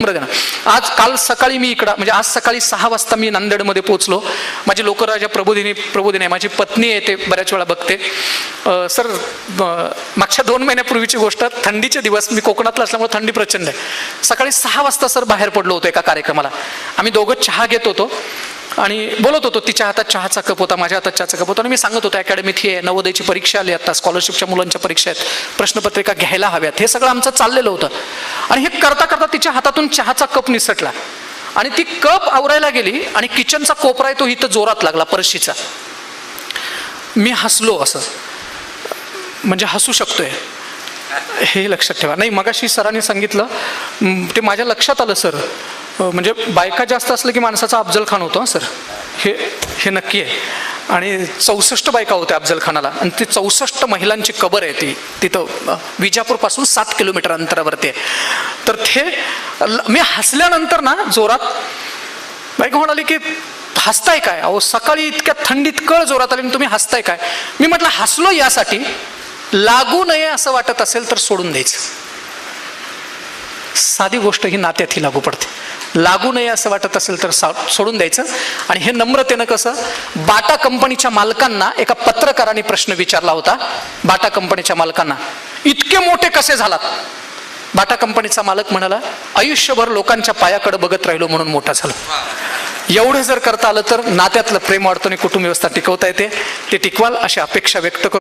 नम्र देणं. काल सकाळी मी इकडं, म्हणजे आज सकाळी 6 वाजता मी नांदेडमध्ये पोहोचलो. माझी लोकराजा प्रबोधिनी आहे, माझी पत्नी आहे, ते बऱ्याच वेळा बघते. सर, मागच्या 2 महिन्यापूर्वीची गोष्ट, थंडीचे दिवस, मी कोकणातला असल्यामुळे थंडी प्रचंड आहे. सकाळी 6 वाजता सर बाहेर पडलो होतो एका कार्यक्रमाला. आम्ही दोघं चहा घेत होतो आणि बोलत होतो. तिच्या हातात चहाचा कप होता, माझ्या हातात चहाचा कप होता, आणि मी सांगत होतो अकॅडमीत हे नवोदयची परीक्षा आली, आता स्कॉलरशिपच्या मुलांच्या परीक्षा आहेत, प्रश्नपत्रिका घ्यायला हव्यात, हे सगळं आमचं चाललेलं होतं. आणि हे करता करता तिच्या हातातून चहाचा कप निसटला आणि ती कप आवरायला गेली आणि किचनचा कोपरा आहे तो इथं जोरात लागला परशीचा. मी हसलो, असं म्हणजे हसू शकतोय हे लक्षात ठेवा. नाही, मगाशी सरांनी सांगितलं ते माझ्या लक्षात आलं सर. म्हणजे बायका जास्त असलं की माणसाचा अफजल खान होतो सर, हे नक्की आहे. आणि 64 बायका होत्या अफजल खानाला, आणि ती 64 महिलांची कबर आहे ती तिथं विजापूरपासून 7 किलोमीटर अंतरावरती आहे. तर ते मी हसल्यानंतर ना जोरात बायका म्हणाली की हसताय काय? अहो, सकाळी इतक्या थंडीत कळ जोरात आली आणि तुम्ही हसताय काय? मी म्हटलं हसलो यासाठी, लागू नये असं वाटत असेल तर सोडून द्यायचं. साधी गोष्ट ही नात्यातही लागू पडते. लागू नये असं वाटत असेल तर सोडून द्यायचं. आणि हे नम्रतेनं कसं, बाटा कंपनीच्या मालकांना एका पत्रकाराने प्रश्न विचारला होता. बाटा कंपनीच्या मालकांना, इतके मोठे कसे झालात? बाटा कंपनीचा मालक म्हणाला, आयुष्यभर लोकांच्या पायाकडे बघत राहिलो म्हणून मोठा झाला. एवढं जर करता आलं तर नात्यातलं प्रेम वाढतं आणि कुटुंब व्यवस्था टिकवता येते. ते टिकवाल अशी अपेक्षा व्यक्त करतो.